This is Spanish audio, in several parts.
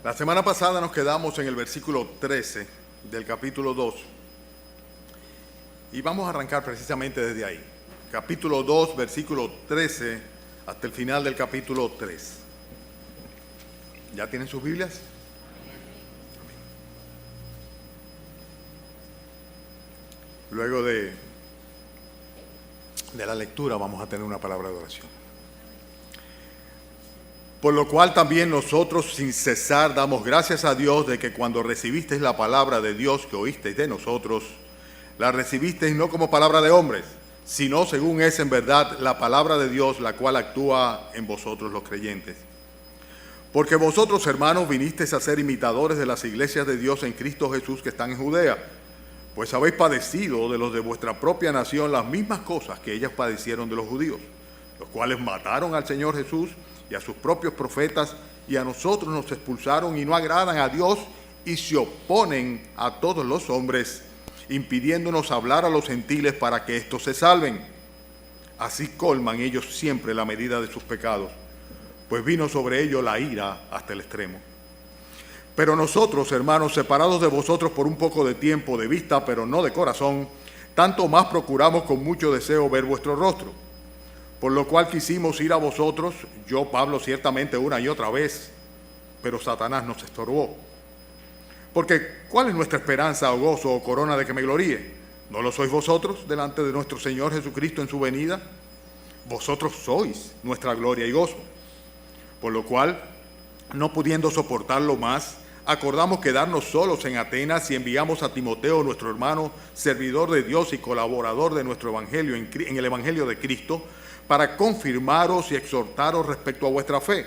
La semana pasada nos quedamos en el versículo 13 del capítulo 2 y vamos a arrancar precisamente desde ahí. Capítulo 2, versículo 13 hasta el final del capítulo 3. ¿Ya tienen sus Biblias? Luego de la lectura vamos a tener una palabra de oración. Por lo cual también nosotros sin cesar damos gracias a Dios de que cuando recibisteis la palabra de Dios que oísteis de nosotros, la recibisteis no como palabra de hombres, sino según es en verdad la palabra de Dios, la cual actúa en vosotros los creyentes. Porque vosotros, hermanos, vinisteis a ser imitadores de las iglesias de Dios en Cristo Jesús que están en Judea, pues habéis padecido de los de vuestra propia nación las mismas cosas que ellas padecieron de los judíos, los cuales mataron al Señor Jesús y a sus propios profetas, y a nosotros nos expulsaron y no agradan a Dios y se oponen a todos los hombres, impidiéndonos hablar a los gentiles para que éstos se salven. Así colman ellos siempre la medida de sus pecados, pues vino sobre ellos la ira hasta el extremo. Pero nosotros, hermanos, separados de vosotros por un poco de tiempo, de vista, pero no de corazón, tanto más procuramos con mucho deseo ver vuestro rostro. Por lo cual quisimos ir a vosotros, yo, Pablo, ciertamente una y otra vez, pero Satanás nos estorbó. Porque, ¿cuál es nuestra esperanza o gozo o corona de que me gloríe? ¿No lo sois vosotros delante de nuestro Señor Jesucristo en su venida? Vosotros sois nuestra gloria y gozo. Por lo cual, no pudiendo soportarlo más, acordamos quedarnos solos en Atenas y enviamos a Timoteo, nuestro hermano, servidor de Dios y colaborador de nuestro evangelio en el evangelio de Cristo, para confirmaros y exhortaros respecto a vuestra fe,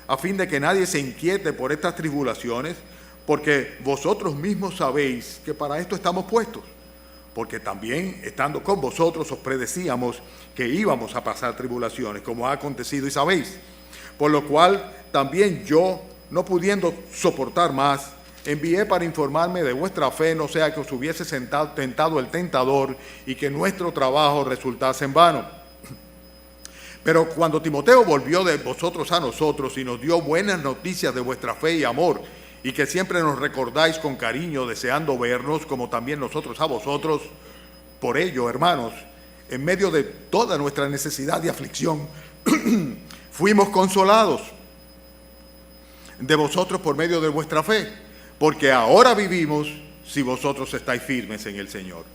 a fin de que nadie se inquiete por estas tribulaciones, porque vosotros mismos sabéis que para esto estamos puestos, porque también, estando con vosotros, os predecíamos que íbamos a pasar tribulaciones, como ha acontecido y sabéis. Por lo cual, también yo, no pudiendo soportar más, envié para informarme de vuestra fe, no sea que os hubiese tentado el tentador y que nuestro trabajo resultase en vano. Pero cuando Timoteo volvió de vosotros a nosotros y nos dio buenas noticias de vuestra fe y amor, y que siempre nos recordáis con cariño, deseando vernos, como también nosotros a vosotros, por ello, hermanos, en medio de toda nuestra necesidad y aflicción, fuimos consolados de vosotros por medio de vuestra fe, porque ahora vivimos si vosotros estáis firmes en el Señor.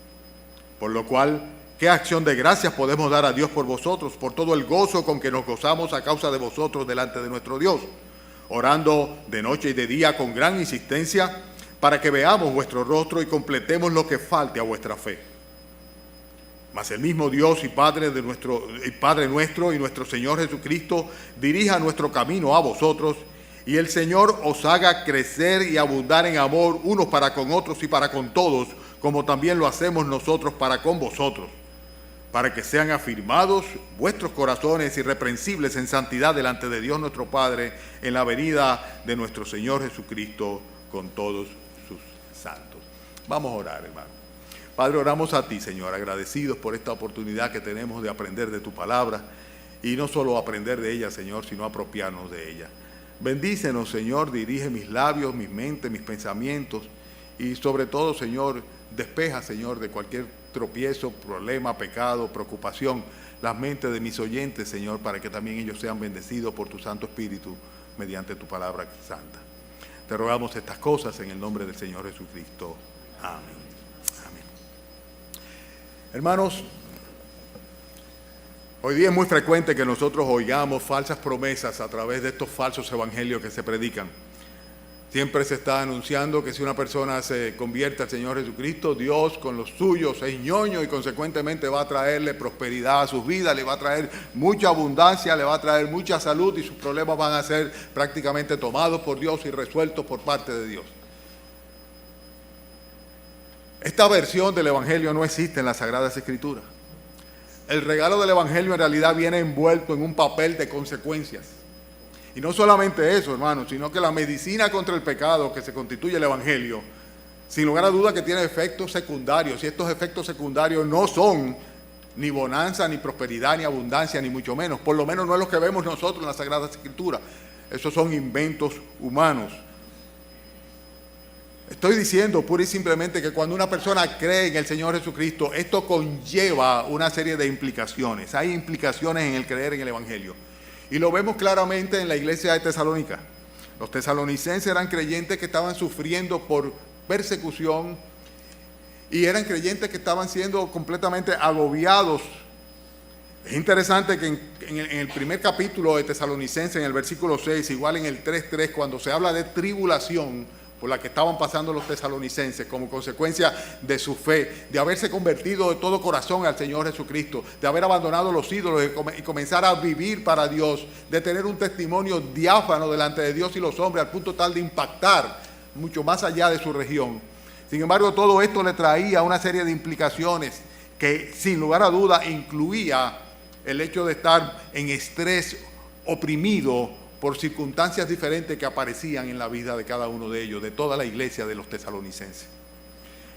Por lo cual, ¿qué acción de gracias podemos dar a Dios por vosotros, por todo el gozo con que nos gozamos a causa de vosotros delante de nuestro Dios, orando de noche y de día con gran insistencia, para que veamos vuestro rostro y completemos lo que falte a vuestra fe? Mas el mismo Dios y Padre nuestro y nuestro Señor Jesucristo dirija nuestro camino a vosotros, y el Señor os haga crecer y abundar en amor unos para con otros y para con todos, como también lo hacemos nosotros para con vosotros, para que sean afirmados vuestros corazones irreprensibles en santidad delante de Dios nuestro Padre, en la venida de nuestro Señor Jesucristo con todos sus santos. Vamos a orar, hermano. Padre, oramos a ti, Señor, agradecidos por esta oportunidad que tenemos de aprender de tu palabra, y no solo aprender de ella, Señor, sino apropiarnos de ella. Bendícenos, Señor, dirige mis labios, mi mente, mis pensamientos, y sobre todo, Señor, despeja, Señor, de cualquier tropiezo, problema, pecado, preocupación, las mentes de mis oyentes, Señor, para que también ellos sean bendecidos por tu Santo Espíritu mediante tu palabra santa. Te rogamos estas cosas en el nombre del Señor Jesucristo. Amén. Amén. Hermanos, hoy día es muy frecuente que nosotros oigamos falsas promesas a través de estos falsos evangelios que se predican. Siempre se está anunciando que si una persona se convierte al Señor Jesucristo, Dios con los suyos es ñoño y consecuentemente va a traerle prosperidad a sus vidas, le va a traer mucha abundancia, le va a traer mucha salud, y sus problemas van a ser prácticamente tomados por Dios y resueltos por parte de Dios. Esta versión del Evangelio no existe en las Sagradas Escrituras. El regalo del Evangelio en realidad viene envuelto en un papel de consecuencias. Y no solamente eso, hermanos, sino que la medicina contra el pecado que se constituye el Evangelio, sin lugar a duda que tiene efectos secundarios, y estos efectos secundarios no son ni bonanza, ni prosperidad, ni abundancia, ni mucho menos. Por lo menos no es lo que vemos nosotros en las Sagradas Escrituras. Esos son inventos humanos. Estoy diciendo pura y simplemente que cuando una persona cree en el Señor Jesucristo, esto conlleva una serie de implicaciones. Hay implicaciones en el creer en el Evangelio. Y lo vemos claramente en la iglesia de Tesalónica. Los tesalonicenses eran creyentes que estaban sufriendo por persecución y eran creyentes que estaban siendo completamente agobiados. Es interesante que en el primer capítulo de Tesalonicenses, en el versículo 6, igual en el 3:3, cuando se habla de tribulación por la que estaban pasando los tesalonicenses como consecuencia de su fe, de haberse convertido de todo corazón al Señor Jesucristo, de haber abandonado los ídolos y comenzar a vivir para Dios, de tener un testimonio diáfano delante de Dios y los hombres al punto tal de impactar mucho más allá de su región. Sin embargo, todo esto le traía una serie de implicaciones que sin lugar a duda incluía el hecho de estar en estrés, oprimido por circunstancias diferentes que aparecían en la vida de cada uno de ellos, de toda la iglesia de los tesalonicenses.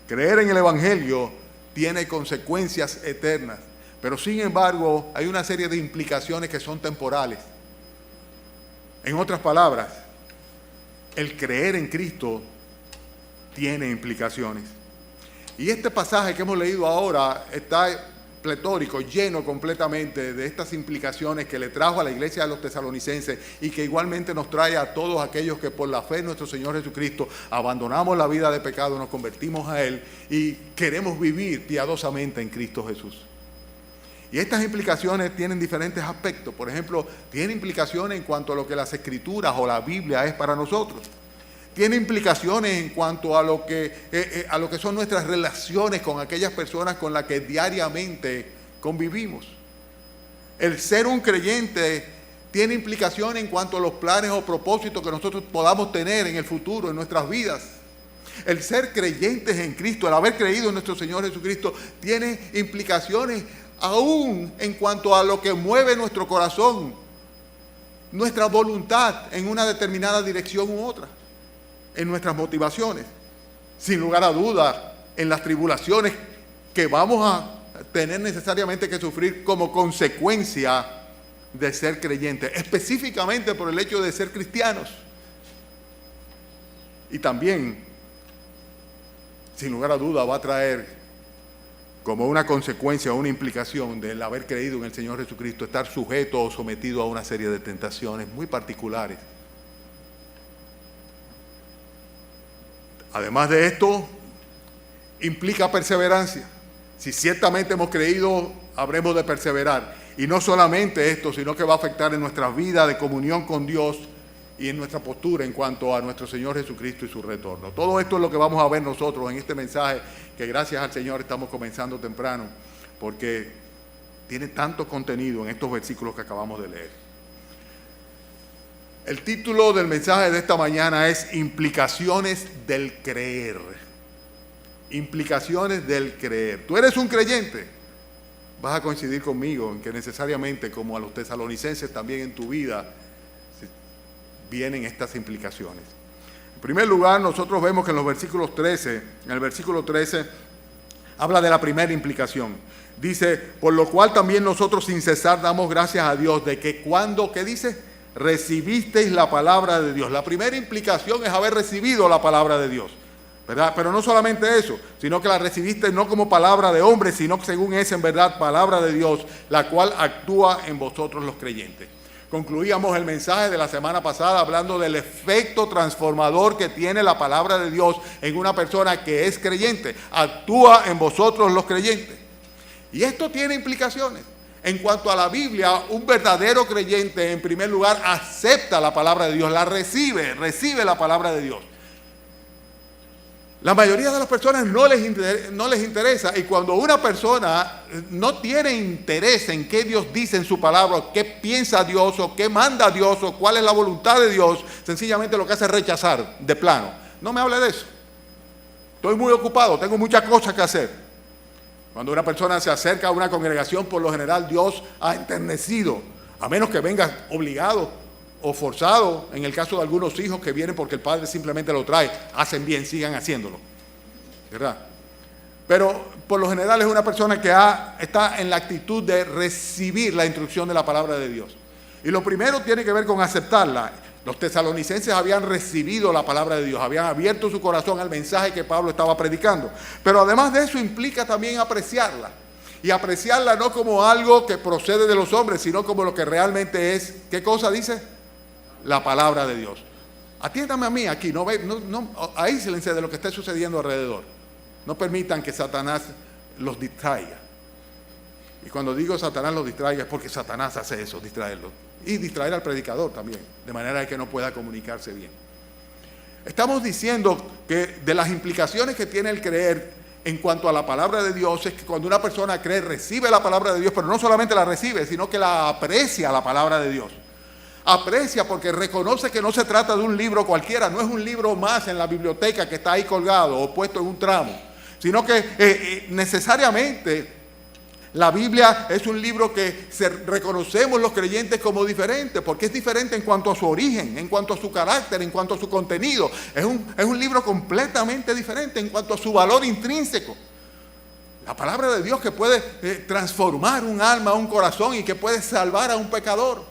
Creer en el Evangelio tiene consecuencias eternas, pero sin embargo hay una serie de implicaciones que son temporales. En otras palabras, el creer en Cristo tiene implicaciones. Y este pasaje que hemos leído ahora está pletórico, lleno completamente de estas implicaciones que le trajo a la iglesia de los tesalonicenses y que igualmente nos trae a todos aquellos que por la fe en nuestro Señor Jesucristo abandonamos la vida de pecado, nos convertimos a Él y queremos vivir piadosamente en Cristo Jesús. Y estas implicaciones tienen diferentes aspectos. Por ejemplo, tiene implicaciones en cuanto a lo que las Escrituras o la Biblia es para nosotros. Tiene implicaciones en cuanto a lo que son nuestras relaciones con aquellas personas con las que diariamente convivimos. El ser un creyente tiene implicaciones en cuanto a los planes o propósitos que nosotros podamos tener en el futuro, en nuestras vidas. El ser creyentes en Cristo, el haber creído en nuestro Señor Jesucristo, tiene implicaciones aún en cuanto a lo que mueve nuestro corazón, nuestra voluntad en una determinada dirección u otra, en nuestras motivaciones. Sin lugar a dudas, en las tribulaciones que vamos a tener necesariamente que sufrir como consecuencia de ser creyentes, específicamente por el hecho de ser cristianos. Y también, sin lugar a duda, va a traer como una consecuencia o una implicación del haber creído en el Señor Jesucristo, estar sujeto o sometido a una serie de tentaciones muy particulares. Además de esto, implica perseverancia. Si ciertamente hemos creído, habremos de perseverar. Y no solamente esto, sino que va a afectar en nuestra vida de comunión con Dios y en nuestra postura en cuanto a nuestro Señor Jesucristo y su retorno. Todo esto es lo que vamos a ver nosotros en este mensaje, que gracias al Señor estamos comenzando temprano, porque tiene tanto contenido en estos versículos que acabamos de leer. El título del mensaje de esta mañana es Implicaciones del creer. Implicaciones del creer. Tú eres un creyente. Vas a coincidir conmigo en que necesariamente, como a los tesalonicenses, también en tu vida vienen estas implicaciones. En primer lugar, nosotros vemos que en el versículo 13, habla de la primera implicación. Dice, por lo cual también nosotros sin cesar damos gracias a Dios de que cuando, ¿qué dice? Recibisteis la palabra de Dios. La primera implicación es haber recibido la palabra de Dios, ¿verdad? Pero no solamente eso, sino que la recibiste no como palabra de hombre, sino que según es en verdad palabra de Dios, la cual actúa en vosotros los creyentes. Concluíamos el mensaje de la semana pasada hablando del efecto transformador que tiene la palabra de Dios en una persona que es creyente. Actúa en vosotros los creyentes. Y esto tiene implicaciones. En cuanto a la Biblia, un verdadero creyente, en primer lugar, acepta la palabra de Dios, la recibe la palabra de Dios. La mayoría de las personas no les interesa, y cuando una persona no tiene interés en qué Dios dice en su palabra, o qué piensa Dios, o qué manda Dios, o cuál es la voluntad de Dios, sencillamente lo que hace es rechazar de plano. No me hable de eso. Estoy muy ocupado, tengo muchas cosas que hacer. Cuando una persona se acerca a una congregación, por lo general Dios ha enternecido, a menos que venga obligado o forzado, en el caso de algunos hijos que vienen porque el padre simplemente lo trae, hacen bien, sigan haciéndolo, ¿verdad? Pero por lo general es una persona que está en la actitud de recibir la instrucción de la palabra de Dios. Y lo primero tiene que ver con aceptarla. Los tesalonicenses habían recibido la palabra de Dios, habían abierto su corazón al mensaje que Pablo estaba predicando. Pero además de eso implica también apreciarla. Y apreciarla no como algo que procede de los hombres, sino como lo que realmente es. ¿Qué cosa dice? La palabra de Dios. Atiéndame a mí aquí, aíslense de lo que esté sucediendo alrededor. No permitan que Satanás los distraiga. Y cuando digo Satanás los distraiga es porque Satanás hace eso, distraerlos. Y distraer al predicador también, de manera que no pueda comunicarse bien. Estamos diciendo que de las implicaciones que tiene el creer en cuanto a la palabra de Dios es que cuando una persona cree, recibe la palabra de Dios, pero no solamente la recibe, sino que la aprecia la palabra de Dios. Aprecia porque reconoce que no se trata de un libro cualquiera, no es un libro más en la biblioteca que está ahí colgado o puesto en un tramo, sino que necesariamente la Biblia es un libro que reconocemos los creyentes como diferente, porque es diferente en cuanto a su origen, en cuanto a su carácter, en cuanto a su contenido. Es un libro completamente diferente en cuanto a su valor intrínseco. La palabra de Dios que puede transformar un alma, un corazón y que puede salvar a un pecador.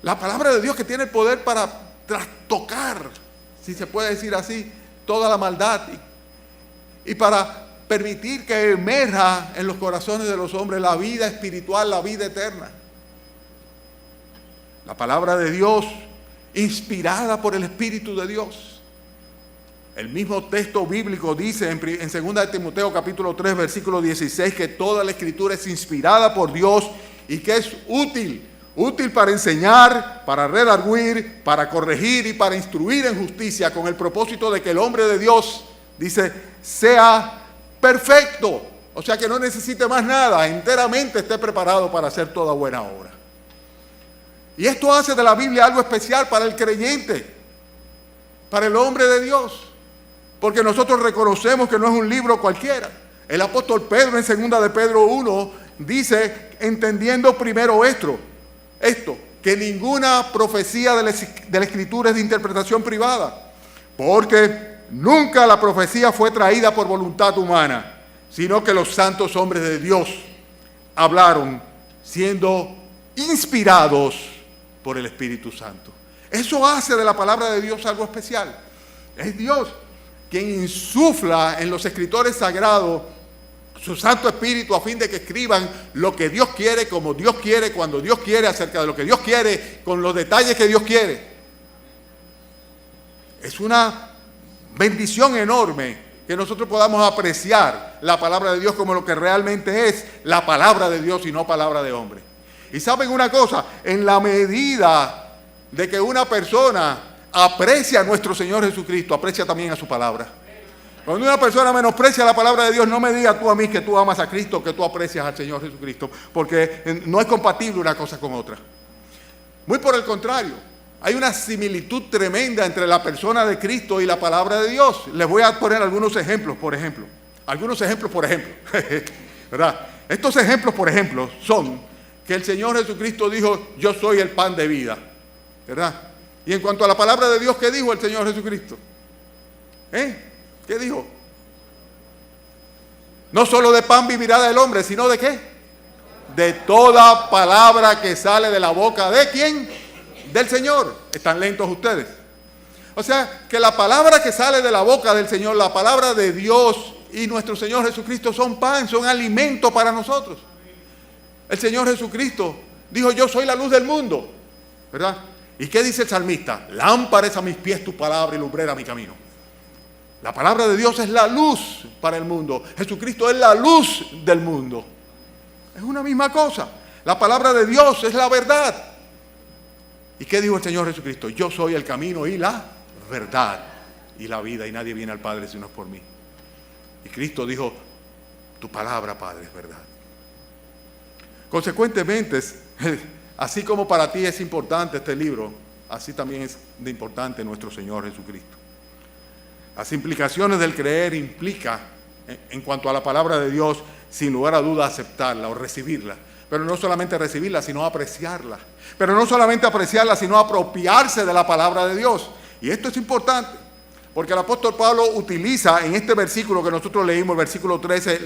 La palabra de Dios que tiene el poder para trastocar, si se puede decir así, toda la maldad y para permitir que emerja en los corazones de los hombres la vida espiritual, la vida eterna. La palabra de Dios, inspirada por el Espíritu de Dios. El mismo texto bíblico dice en 2 de Timoteo capítulo 3, versículo 16, que toda la Escritura es inspirada por Dios y que es útil para enseñar, para redarguir, para corregir y para instruir en justicia, con el propósito de que el hombre de Dios, dice, sea perfecto, o sea que no necesite más nada, enteramente esté preparado para hacer toda buena obra. Y esto hace de la Biblia algo especial para el creyente, para el hombre de Dios, porque nosotros reconocemos que no es un libro cualquiera. El apóstol Pedro en 2 de Pedro 1 dice, entendiendo primero esto, que ninguna profecía de la Escritura es de interpretación privada, porque nunca la profecía fue traída por voluntad humana, sino que los santos hombres de Dios hablaron siendo inspirados por el Espíritu Santo. Eso hace de la palabra de Dios algo especial. Es Dios quien insufla en los escritores sagrados su Santo Espíritu a fin de que escriban lo que Dios quiere, como Dios quiere, cuando Dios quiere, acerca de lo que Dios quiere, con los detalles que Dios quiere. Es una bendición enorme que nosotros podamos apreciar la palabra de Dios como lo que realmente es la palabra de Dios y no palabra de hombre. Y saben una cosa, en la medida de que una persona aprecia a nuestro Señor Jesucristo, aprecia también a su palabra. Cuando una persona menosprecia la palabra de Dios, no me digas tú a mí que tú amas a Cristo, que tú aprecias al Señor Jesucristo, porque no es compatible una cosa con otra. Muy por el contrario. Hay una similitud tremenda entre la persona de Cristo y la palabra de Dios. Les voy a poner algunos ejemplos, por ejemplo. ¿Verdad? Estos ejemplos, por ejemplo, son que el Señor Jesucristo dijo, yo soy el pan de vida. ¿Verdad? Y en cuanto a la palabra de Dios, ¿qué dijo el Señor Jesucristo? ¿Qué dijo? No solo de pan vivirá el hombre, sino ¿de qué? De toda palabra que sale de la boca ¿de quién? Del Señor. ¿Están lentos ustedes? O sea, que la palabra que sale de la boca del Señor, la palabra de Dios y nuestro Señor Jesucristo son pan, son alimento para nosotros. El Señor Jesucristo dijo, yo soy la luz del mundo, ¿verdad? ¿Y qué dice el salmista? Lámpara es a mis pies tu palabra y lumbrera mi camino. La palabra de Dios es la luz para el mundo. Jesucristo es la luz del mundo. Es una misma cosa. La palabra de Dios es la verdad. ¿Y qué dijo el Señor Jesucristo? Yo soy el camino y la verdad y la vida, y nadie viene al Padre si no es por mí. Y Cristo dijo, tu palabra, Padre, es verdad. Consecuentemente, así como para ti es importante este libro, así también es de importante nuestro Señor Jesucristo. Las implicaciones del creer implica, en cuanto a la palabra de Dios, sin lugar a duda aceptarla o recibirla. Pero no solamente recibirla, sino apreciarla. Pero no solamente apreciarla, sino apropiarse de la palabra de Dios. Y esto es importante, Porque el apóstol Pablo utiliza en este versículo que nosotros leímos, el versículo 13,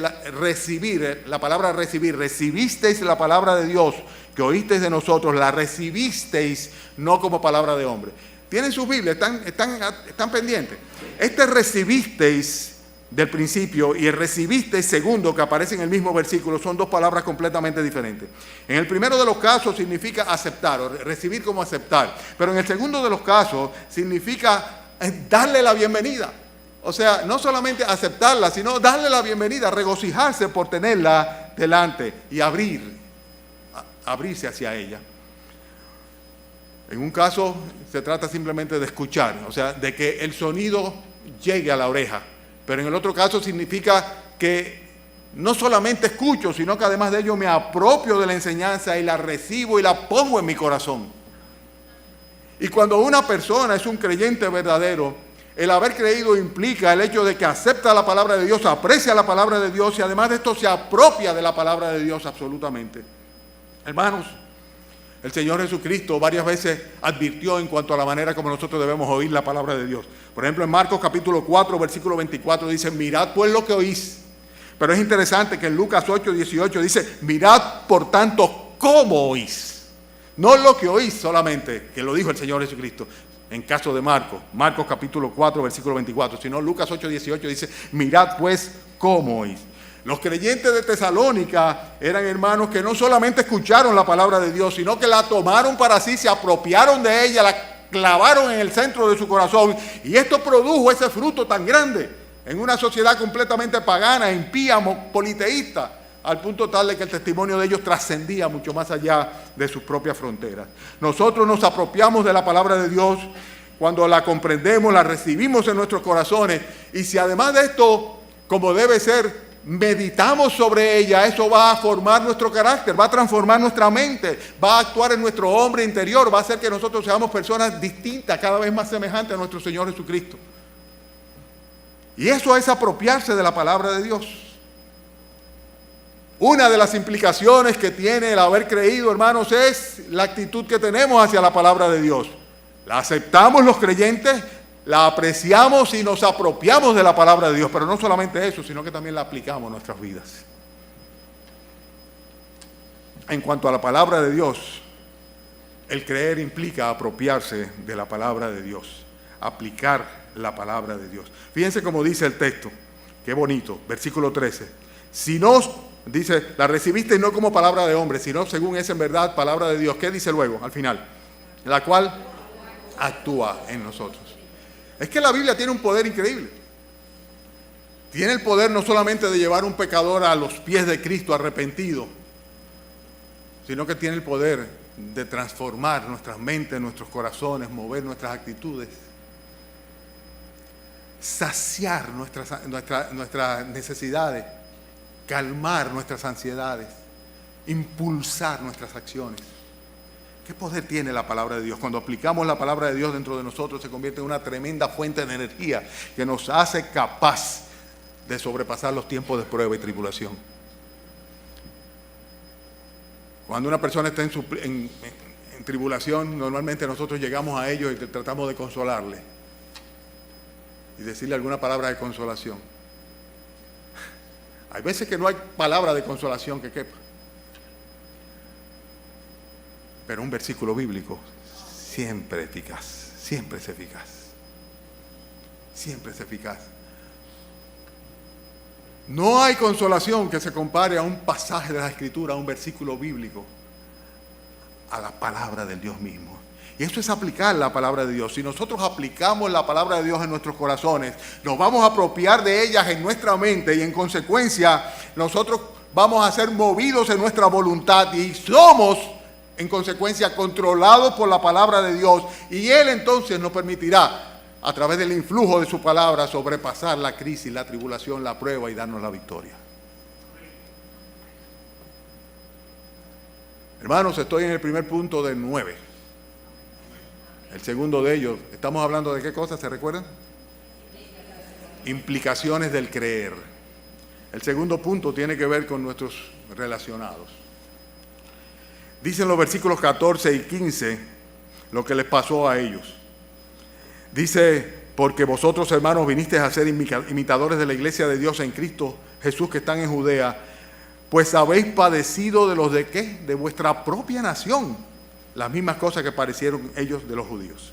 la palabra recibir. Recibisteis la palabra de Dios que oísteis de nosotros, la recibisteis no como palabra de hombre. ¿Tienen sus Biblias? ¿Están pendientes? Este recibisteis del principio y el recibisteis segundo que aparece en el mismo versículo son dos palabras completamente diferentes. En el primero de los casos significa aceptar, o recibir como aceptar. Pero en el segundo de los casos significa darle la bienvenida. O sea, no solamente aceptarla, sino darle la bienvenida, regocijarse por tenerla delante y abrirse hacia ella. En un caso se trata simplemente de escuchar, o sea, de que el sonido llegue a la oreja. Pero en el otro caso significa que no solamente escucho, sino que además de ello me apropio de la enseñanza y la recibo y la pongo en mi corazón. Y cuando una persona es un creyente verdadero, el haber creído implica el hecho de que acepta la palabra de Dios, aprecia la palabra de Dios y además de esto se apropia de la palabra de Dios absolutamente. Hermanos, el Señor Jesucristo varias veces advirtió en cuanto a la manera como nosotros debemos oír la palabra de Dios. Por ejemplo, en Marcos capítulo 4, versículo 24 dice, mirad pues lo que oís. Pero es interesante que en Lucas 8, 18 dice, mirad por tanto cómo oís. No lo que oís solamente, que lo dijo el Señor Jesucristo, en caso de Marcos capítulo 4, versículo 24, sino Lucas 8, 18 dice, mirad pues cómo oís. Los creyentes de Tesalónica eran hermanos que no solamente escucharon la palabra de Dios, sino que la tomaron para sí, se apropiaron de ella, la clavaron en el centro de su corazón, y esto produjo ese fruto tan grande en una sociedad completamente pagana, impía, politeísta, al punto tal de que el testimonio de ellos trascendía mucho más allá de sus propias fronteras. Nosotros nos apropiamos de la palabra de Dios cuando la comprendemos, la recibimos en nuestros corazones, y si además de esto, como debe ser, meditamos sobre ella, eso va a formar nuestro carácter, va a transformar nuestra mente, va a actuar en nuestro hombre interior, va a hacer que nosotros seamos personas distintas, cada vez más semejantes a nuestro Señor Jesucristo. Y eso es apropiarse de la palabra de Dios. Una de las implicaciones que tiene el haber creído, hermanos, es la actitud que tenemos hacia la palabra de Dios. La aceptamos los creyentes, la apreciamos y nos apropiamos de la palabra de Dios, pero no solamente eso, sino que también la aplicamos en nuestras vidas. En cuanto a la palabra de Dios, el creer implica apropiarse de la palabra de Dios, aplicar la palabra de Dios. Fíjense cómo dice el texto, qué bonito, versículo 13. Si no, dice, la recibiste no como palabra de hombre, sino según es en verdad palabra de Dios. ¿Qué dice luego, al final? La cual actúa en nosotros. Es que la Biblia tiene un poder increíble. Tiene el poder no solamente de llevar a un pecador a los pies de Cristo arrepentido, sino que tiene el poder de transformar nuestras mentes, nuestros corazones, mover nuestras actitudes, saciar nuestras necesidades, calmar nuestras ansiedades, impulsar nuestras acciones. ¿Qué poder tiene la palabra de Dios? Cuando aplicamos la palabra de Dios dentro de nosotros, se convierte en una tremenda fuente de energía que nos hace capaz de sobrepasar los tiempos de prueba y tribulación. Cuando una persona está en tribulación, normalmente nosotros llegamos a ellos y tratamos de consolarle y decirle alguna palabra de consolación. Hay veces que no hay palabra de consolación que quepa. Pero un versículo bíblico siempre eficaz, siempre es eficaz, siempre es eficaz. No hay consolación que se compare a un pasaje de la Escritura, a un versículo bíblico, a la palabra del Dios mismo. Y eso es aplicar la palabra de Dios. Si nosotros aplicamos la palabra de Dios en nuestros corazones, nos vamos a apropiar de ellas en nuestra mente y en consecuencia nosotros vamos a ser movidos en nuestra voluntad y somos en consecuencia controlados por la palabra de Dios, y Él entonces nos permitirá a través del influjo de su palabra sobrepasar la crisis, la tribulación, la prueba y darnos la victoria. Hermanos, estoy en el primer punto de 9. El segundo de ellos, estamos hablando de qué cosas, ¿se recuerdan? Implicaciones del creer. El segundo punto tiene que ver con nuestros relacionados. Dicen los versículos 14 y 15 lo que les pasó a ellos. Dice, porque vosotros, hermanos, vinisteis a ser imitadores de la iglesia de Dios en Cristo Jesús que están en Judea, pues habéis padecido de los de ¿qué? De vuestra propia nación, las mismas cosas que padecieron ellos de los judíos.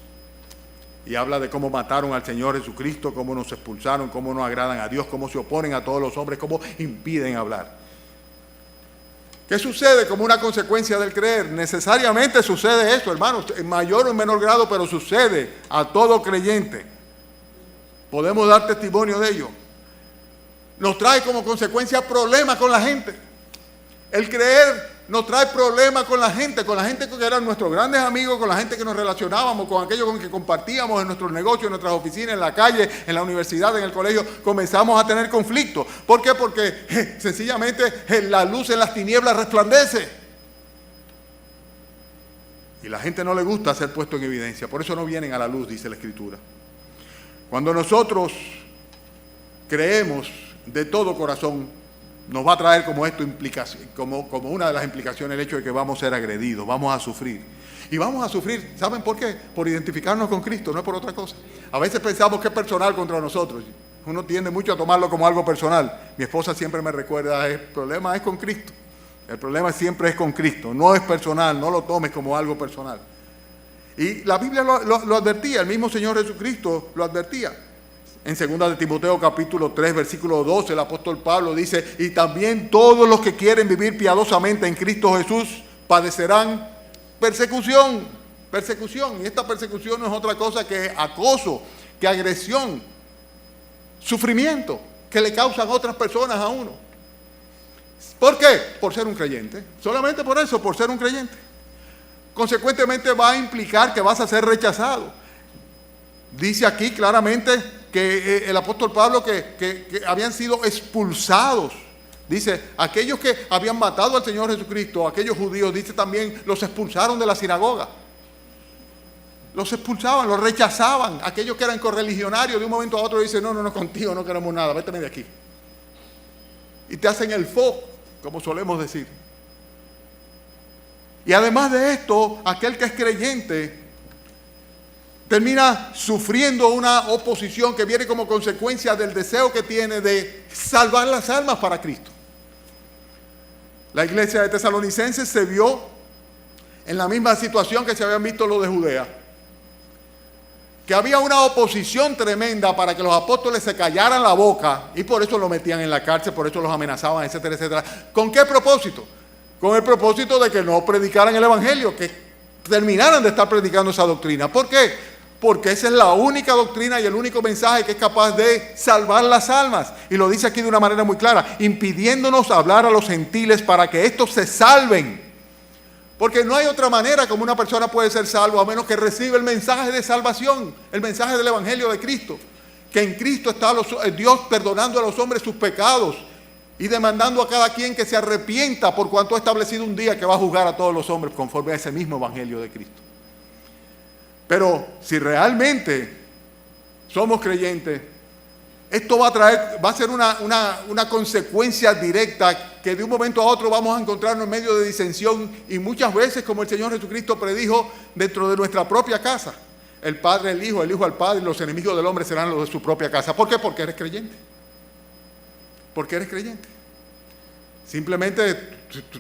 Y habla de cómo mataron al Señor Jesucristo, cómo nos expulsaron, cómo no agradan a Dios, cómo se oponen a todos los hombres, cómo impiden hablar. ¿Qué sucede como una consecuencia del creer? Necesariamente sucede eso, hermanos, en mayor o en menor grado, pero sucede a todo creyente. Podemos dar testimonio de ello. Nos trae como consecuencia problemas con la gente. El creer nos trae problemas con la gente que eran nuestros grandes amigos, con la gente que nos relacionábamos, con aquellos con que compartíamos en nuestros negocios, en nuestras oficinas, en la calle, en la universidad, en el colegio. Comenzamos a tener conflictos. ¿Por qué? Porque sencillamente la luz en las tinieblas resplandece. Y la gente no le gusta ser puesto en evidencia. Por eso no vienen a la luz, dice la Escritura. Cuando nosotros creemos de todo corazón, nos va a traer como esto como una de las implicaciones el hecho de que vamos a ser agredidos, vamos a sufrir. Y vamos a sufrir, ¿saben por qué? Por identificarnos con Cristo, no es por otra cosa. A veces pensamos que es personal contra nosotros. Uno tiende mucho a tomarlo como algo personal. Mi esposa siempre me recuerda, el problema es con Cristo. El problema siempre es con Cristo, no es personal, no lo tomes como algo personal. Y la Biblia lo advertía, el mismo Señor Jesucristo lo advertía. En 2 de Timoteo capítulo 3, versículo 12, el apóstol Pablo dice, y también todos los que quieren vivir piadosamente en Cristo Jesús padecerán persecución. Persecución. Y esta persecución no es otra cosa que acoso, que agresión, sufrimiento que le causan otras personas a uno. ¿Por qué? Por ser un creyente. Solamente por eso, por ser un creyente. Consecuentemente va a implicar que vas a ser rechazado. Dice aquí claramente que el apóstol Pablo que habían sido expulsados. Dice, aquellos que habían matado al Señor Jesucristo, aquellos judíos, dice también, los expulsaron de la sinagoga. Los expulsaban, los rechazaban. Aquellos que eran correligionarios, de un momento a otro dicen, no, contigo no queremos nada, véteme de aquí. Y te hacen el fo, como solemos decir. Y además de esto, aquel que es creyente termina sufriendo una oposición que viene como consecuencia del deseo que tiene de salvar las almas para Cristo. La iglesia de Tesalonicenses se vio en la misma situación que se habían visto los de Judea. Que había una oposición tremenda para que los apóstoles se callaran la boca y por eso los metían en la cárcel, por eso los amenazaban, etcétera, etcétera. ¿Con qué propósito? Con el propósito de que no predicaran el evangelio, que terminaran de estar predicando esa doctrina. ¿Por qué? Porque esa es la única doctrina y el único mensaje que es capaz de salvar las almas. Y lo dice aquí de una manera muy clara, impidiéndonos hablar a los gentiles para que estos se salven. Porque no hay otra manera como una persona puede ser salvo a menos que reciba el mensaje de salvación, el mensaje del evangelio de Cristo. Que en Cristo está Dios perdonando a los hombres sus pecados y demandando a cada quien que se arrepienta por cuanto ha establecido un día que va a juzgar a todos los hombres conforme a ese mismo evangelio de Cristo. Pero si realmente somos creyentes, esto va a ser una consecuencia directa que de un momento a otro vamos a encontrarnos en medio de disensión y muchas veces, como el Señor Jesucristo predijo, dentro de nuestra propia casa. El Padre al Hijo, el Hijo al Padre, y los enemigos del hombre serán los de su propia casa. ¿Por qué? Porque eres creyente. Porque eres creyente. Simplemente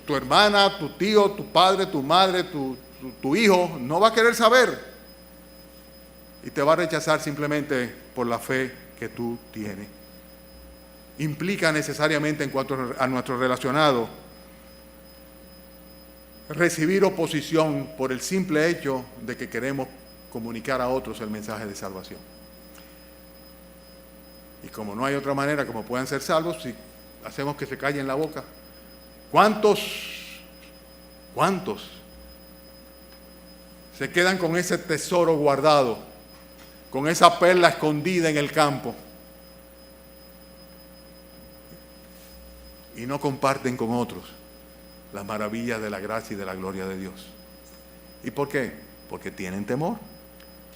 tu hermana, tu tío, tu padre, tu madre, tu hijo no va a querer saber. Y te va a rechazar simplemente por la fe que tú tienes. Implica necesariamente en cuanto a nuestro relacionado recibir oposición por el simple hecho de que queremos comunicar a otros el mensaje de salvación. Y como no hay otra manera como puedan ser salvos, si hacemos que se callen la boca, ¿cuántos se quedan con ese tesoro guardado? Con esa perla escondida en el campo y no comparten con otros las maravillas de la gracia y de la gloria de Dios. ¿Y por qué? Porque tienen temor,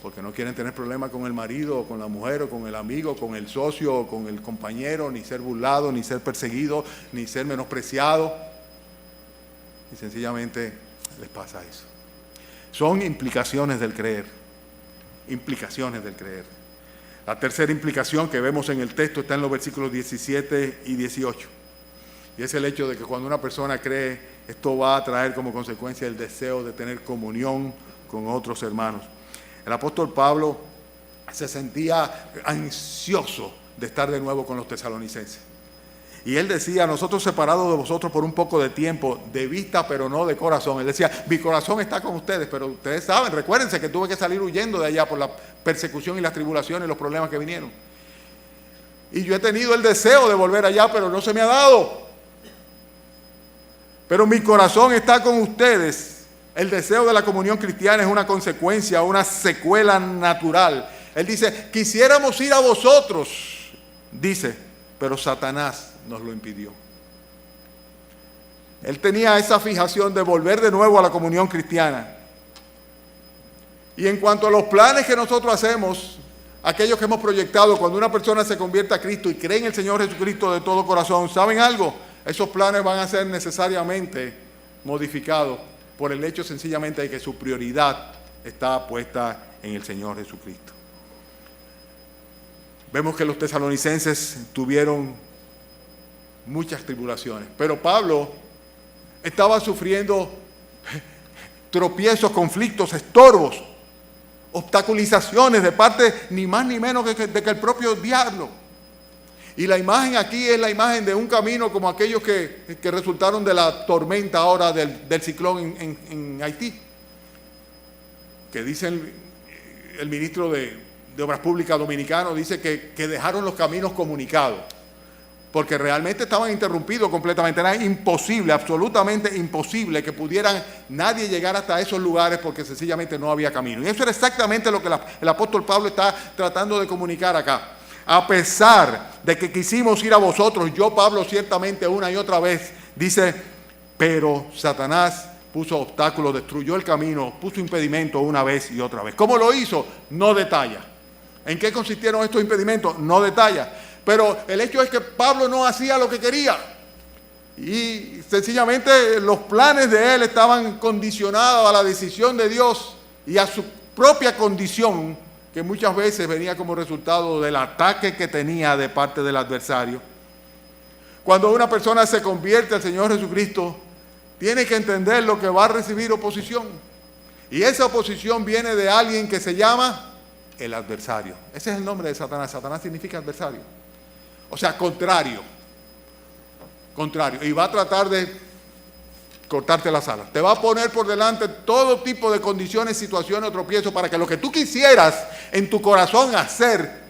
porque no quieren tener problemas con el marido, o con la mujer, o con el amigo, con el socio, o con el compañero, ni ser burlado, ni ser perseguido, ni ser menospreciado. Y sencillamente les pasa eso. Son implicaciones del creer. Implicaciones del creer. La tercera implicación que vemos en el texto está en los versículos 17 y 18. Y es el hecho de que cuando una persona cree, esto va a traer como consecuencia el deseo de tener comunión con otros hermanos. El apóstol Pablo se sentía ansioso de estar de nuevo con los tesalonicenses. Y él decía, nosotros separados de vosotros por un poco de tiempo, de vista pero no de corazón. Él decía, mi corazón está con ustedes, pero ustedes saben, recuérdense que tuve que salir huyendo de allá por la persecución y las tribulaciones y los problemas que vinieron. Y yo he tenido el deseo de volver allá, pero no se me ha dado. Pero mi corazón está con ustedes. El deseo de la comunión cristiana es una consecuencia, una secuela natural. Él dice, quisiéramos ir a vosotros, dice, pero Satanás nos lo impidió. Él tenía esa fijación de volver de nuevo a la comunión cristiana. Y en cuanto a los planes que nosotros hacemos, aquellos que hemos proyectado, cuando una persona se convierte a Cristo y cree en el Señor Jesucristo de todo corazón, ¿saben algo? Esos planes van a ser necesariamente modificados por el hecho sencillamente de que su prioridad está puesta en el Señor Jesucristo. Vemos que los tesalonicenses tuvieron muchas tribulaciones, pero Pablo estaba sufriendo tropiezos, conflictos, estorbos, obstaculizaciones de parte ni más ni menos de que el propio diablo. Y la imagen aquí es la imagen de un camino como aquellos que resultaron de la tormenta ahora del ciclón en Haití, que dice el ministro de Obras Públicas dominicano, dice que dejaron los caminos comunicados, porque realmente estaban interrumpidos completamente. Era imposible, absolutamente imposible que pudieran nadie llegar hasta esos lugares porque sencillamente no había camino. Y eso era exactamente lo que el apóstol Pablo está tratando de comunicar acá. A pesar de que quisimos ir a vosotros, yo, Pablo, ciertamente una y otra vez, dice, pero Satanás puso obstáculos, destruyó el camino, puso impedimentos una vez y otra vez. ¿Cómo lo hizo? No detalla. ¿En qué consistieron estos impedimentos? No detalla. Pero el hecho es que Pablo no hacía lo que quería. Y sencillamente los planes de él estaban condicionados a la decisión de Dios y a su propia condición, que muchas veces venía como resultado del ataque que tenía de parte del adversario. Cuando una persona se convierte al Señor Jesucristo, tiene que entender lo que va a recibir oposición. Y esa oposición viene de alguien que se llama el adversario. Ese es el nombre de Satanás. Satanás significa adversario. O sea, contrario. Contrario. Y va a tratar de cortarte las alas. Te va a poner por delante todo tipo de condiciones, situaciones o tropiezos para que lo que tú quisieras en tu corazón hacer,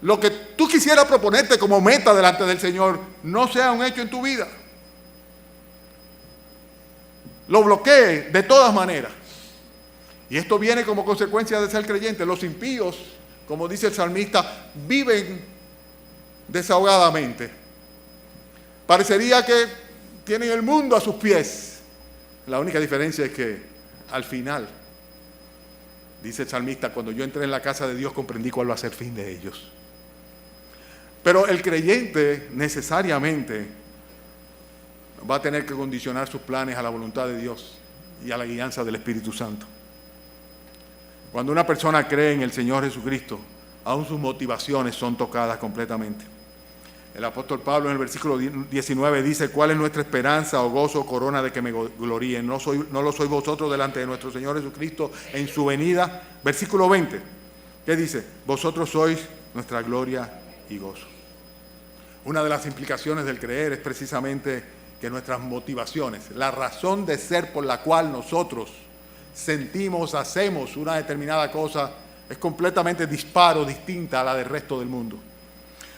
lo que tú quisieras proponerte como meta delante del Señor, no sea un hecho en tu vida. Lo bloquee de todas maneras. Y esto viene como consecuencia de ser creyente. Los impíos, como dice el salmista, viven desahogadamente. Parecería que tienen el mundo a sus pies. La única diferencia es que al final, dice el salmista, cuando yo entré en la casa de Dios comprendí cuál va a ser el fin de ellos. Pero el creyente necesariamente va a tener que condicionar sus planes a la voluntad de Dios y a la guianza del Espíritu Santo. Cuando una persona cree en el Señor Jesucristo, aún sus motivaciones son tocadas completamente. El apóstol Pablo en el versículo 19 dice, ¿cuál es nuestra esperanza o gozo o corona de que me gloríe? ¿No lo sois vosotros delante de nuestro Señor Jesucristo en su venida? Versículo 20, ¿qué dice? Vosotros sois nuestra gloria y gozo. Una de las implicaciones del creer es precisamente que nuestras motivaciones, la razón de ser por la cual nosotros sentimos, hacemos una determinada cosa, es completamente disparo, distinta a la del resto del mundo.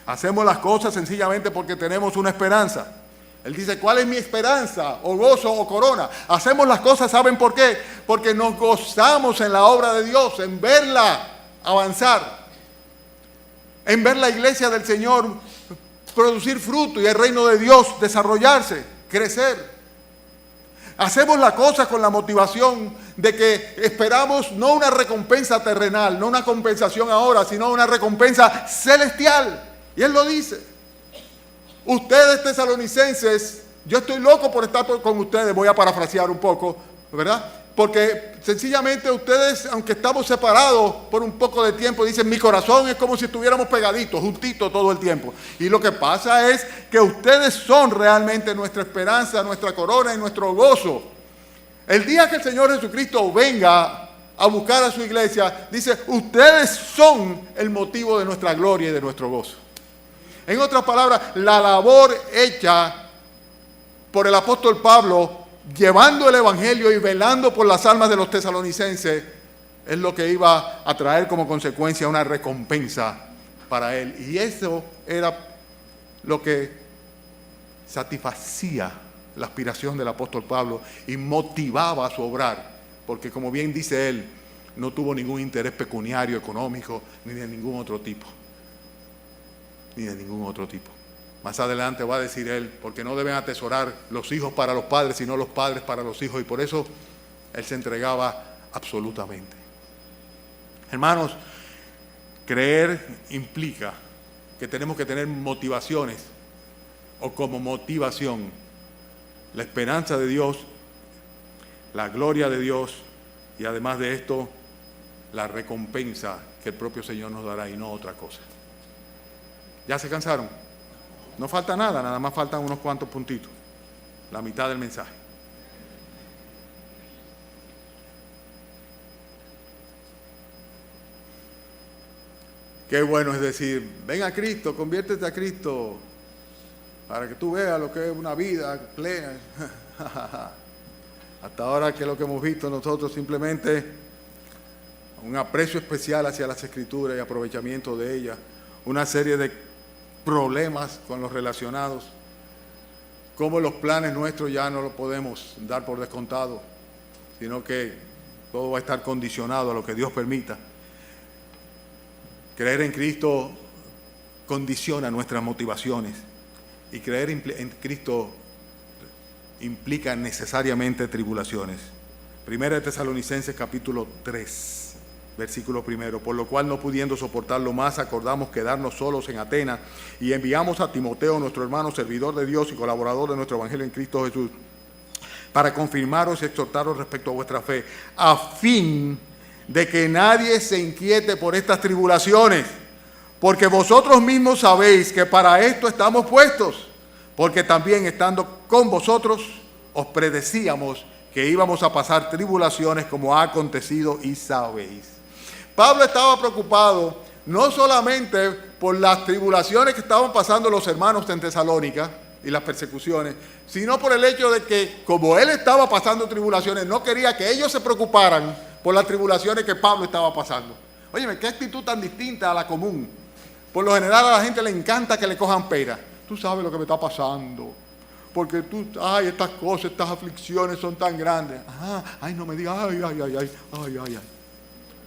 Hacemos las cosas sencillamente porque tenemos una esperanza. Él dice, ¿cuál es mi esperanza? O gozo o corona. Hacemos las cosas, ¿saben por qué? Porque nos gozamos en la obra de Dios, en verla avanzar, en ver la iglesia del Señor producir fruto y el reino de Dios desarrollarse, crecer. Hacemos la cosa con la motivación de que esperamos no una recompensa terrenal, no una compensación ahora, sino una recompensa celestial. Y él lo dice. Ustedes tesalonicenses, yo estoy loco por estar con ustedes, voy a parafrasear un poco, ¿verdad? porque sencillamente ustedes, aunque estamos separados por un poco de tiempo, dicen, mi corazón es como si estuviéramos pegaditos, juntitos todo el tiempo. Y lo que pasa es que ustedes son realmente nuestra esperanza, nuestra corona y nuestro gozo. El día que el Señor Jesucristo venga a buscar a su iglesia, dice, ustedes son el motivo de nuestra gloria y de nuestro gozo. En otras palabras, la labor hecha por el apóstol Pablo, llevando el evangelio y velando por las almas de los tesalonicenses, es lo que iba a traer como consecuencia una recompensa para él. Y eso era lo que satisfacía la aspiración del apóstol Pablo y motivaba a su obrar, porque como bien dice él, no tuvo ningún interés pecuniario, económico, ni de ningún otro tipo. Ni de ningún otro tipo. Más adelante va a decir él, porque no deben atesorar los hijos para los padres, sino los padres para los hijos, y por eso él se entregaba absolutamente. Hermanos, creer implica que tenemos que tener motivaciones, o como motivación, la esperanza de Dios, la gloria de Dios, y además de esto, la recompensa que el propio Señor nos dará y no otra cosa. ¿Ya se cansaron? No falta nada, nada más faltan unos cuantos puntitos. La mitad del mensaje. Qué bueno es decir, ven a Cristo, conviértete a Cristo, para que tú veas lo que es una vida plena. Hasta ahora, que es lo que hemos visto nosotros, simplemente un aprecio especial hacia las Escrituras y aprovechamiento de ellas, una serie de problemas con los relacionados, como los planes nuestros ya no los podemos dar por descontado, sino que todo va a estar condicionado a lo que Dios permita. Creer en Cristo condiciona nuestras motivaciones, y creer en Cristo implica necesariamente tribulaciones. Primera de Tesalonicenses capítulo 3. Versículo 1, por lo cual no pudiendo soportarlo más, acordamos quedarnos solos en Atenas y enviamos a Timoteo, nuestro hermano, servidor de Dios y colaborador de nuestro evangelio en Cristo Jesús, para confirmaros y exhortaros respecto a vuestra fe, a fin de que nadie se inquiete por estas tribulaciones, porque vosotros mismos sabéis que para esto estamos puestos, porque también estando con vosotros os predecíamos que íbamos a pasar tribulaciones como ha acontecido y sabéis. Pablo estaba preocupado no solamente por las tribulaciones que estaban pasando los hermanos en Tesalónica y las persecuciones, sino por el hecho de que, como él estaba pasando tribulaciones, no quería que ellos se preocuparan por las tribulaciones que Pablo estaba pasando. Óyeme, qué actitud tan distinta a la común. Por lo general a la gente le encanta que le cojan pera. Tú sabes lo que me está pasando, porque estas cosas, estas aflicciones son tan grandes. Ay, no me digas, ay.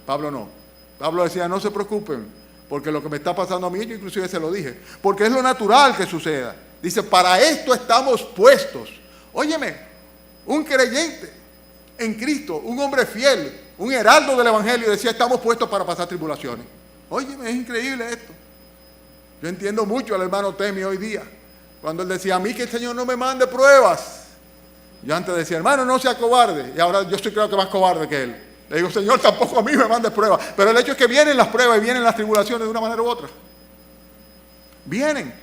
Pablo no. Pablo decía, no se preocupen, porque lo que me está pasando a mí, yo inclusive se lo dije, porque es lo natural que suceda. Dice, para esto estamos puestos. Óyeme, un creyente en Cristo, un hombre fiel, un heraldo del evangelio, decía, estamos puestos para pasar tribulaciones. Óyeme, es increíble esto. Yo entiendo mucho al hermano Temi hoy día, cuando él decía, a mí que el Señor no me mande pruebas. Yo antes decía, hermano, no sea cobarde, y ahora yo estoy creo que más cobarde que él. Le digo, Señor, tampoco a mí me mandes pruebas. Pero el hecho es que vienen las pruebas y vienen las tribulaciones de una manera u otra. Vienen.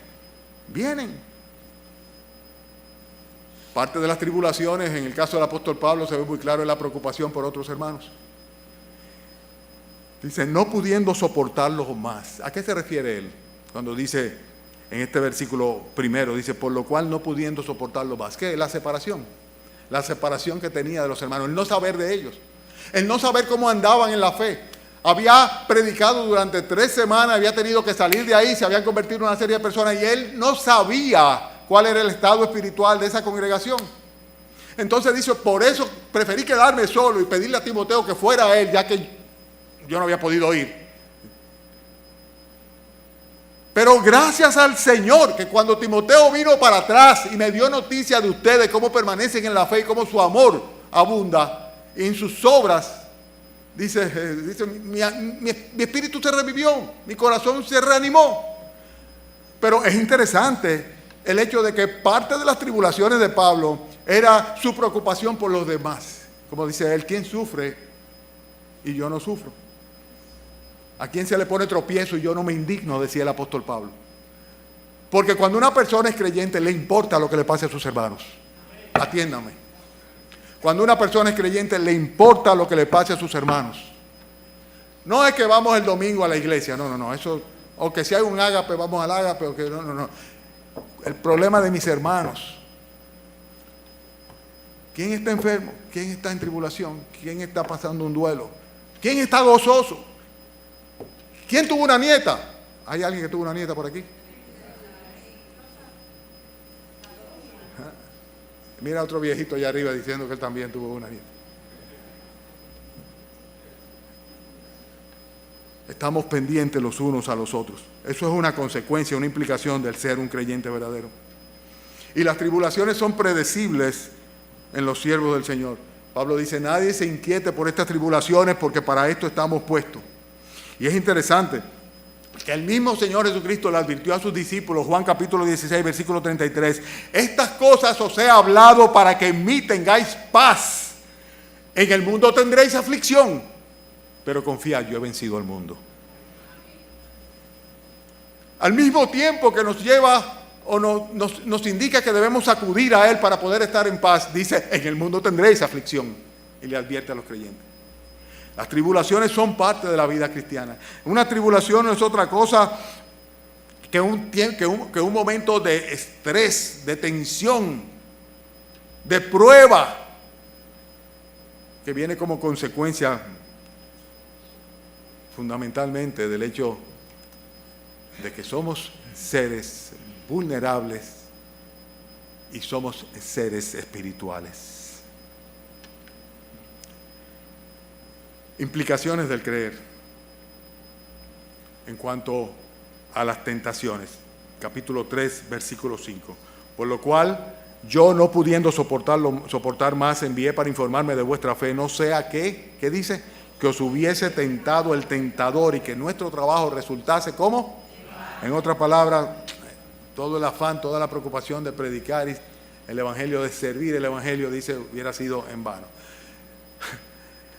Parte de las tribulaciones, en el caso del apóstol Pablo, se ve muy claro en la preocupación por otros hermanos. Dice, no pudiendo soportarlo más. ¿A qué se refiere él? Cuando dice, en este versículo primero, dice, por lo cual no pudiendo soportarlo más. ¿Qué? La separación. La separación que tenía de los hermanos, el no saber de ellos. El no saber cómo andaban en la fe. Había predicado durante 3 semanas, había tenido que salir de ahí, se habían convertido en una serie de personas y él no sabía cuál era el estado espiritual de esa congregación. Entonces dice, por eso preferí quedarme solo y pedirle a Timoteo que fuera a él, ya que yo no había podido ir. Pero gracias al Señor, que cuando Timoteo vino para atrás y me dio noticia de ustedes, cómo permanecen en la fe y cómo su amor abunda, y en sus obras, dice mi espíritu se revivió, mi corazón se reanimó. Pero es interesante el hecho de que parte de las tribulaciones de Pablo era su preocupación por los demás. Como dice él, ¿quién sufre y yo no sufro? ¿A quién se le pone tropiezo y yo no me indigno?, decía el apóstol Pablo. Porque cuando una persona es creyente, le importa lo que le pase a sus hermanos. Atiéndame. Cuando una persona es creyente, le importa lo que le pase a sus hermanos. No es que vamos el domingo a la iglesia, no, eso, o que si hay un ágape, vamos al ágape, o que no. El problema de mis hermanos. ¿Quién está enfermo? ¿Quién está en tribulación? ¿Quién está pasando un duelo? ¿Quién está gozoso? ¿Quién tuvo una nieta? ¿Hay alguien que tuvo una nieta por aquí? Mira a otro viejito allá arriba diciendo que él también tuvo una nieta. Estamos pendientes los unos a los otros. Eso es una consecuencia, una implicación del ser un creyente verdadero. Y las tribulaciones son predecibles en los siervos del Señor. Pablo dice, nadie se inquiete por estas tribulaciones porque para esto estamos puestos. Y es interesante que el mismo Señor Jesucristo le advirtió a sus discípulos, Juan capítulo 16, versículo 33, estas cosas os he hablado para que en mí tengáis paz. En el mundo tendréis aflicción, pero confiad, yo he vencido al mundo. Al mismo tiempo que nos lleva o nos indica que debemos acudir a Él para poder estar en paz, dice, en el mundo tendréis aflicción, y le advierte a los creyentes. Las tribulaciones son parte de la vida cristiana. Una tribulación no es otra cosa que un momento de estrés, de tensión, de prueba, que viene como consecuencia fundamentalmente del hecho de que somos seres vulnerables y somos seres espirituales. Implicaciones del creer en cuanto a las tentaciones. Capítulo 3, versículo 5. Por lo cual, yo no pudiendo soportar más, envié para informarme de vuestra fe, no sea que, ¿qué dice? Que os hubiese tentado el tentador y que nuestro trabajo resultase, ¿cómo? En otras palabras, todo el afán, toda la preocupación de predicar el Evangelio, de servir el Evangelio, dice, hubiera sido en vano.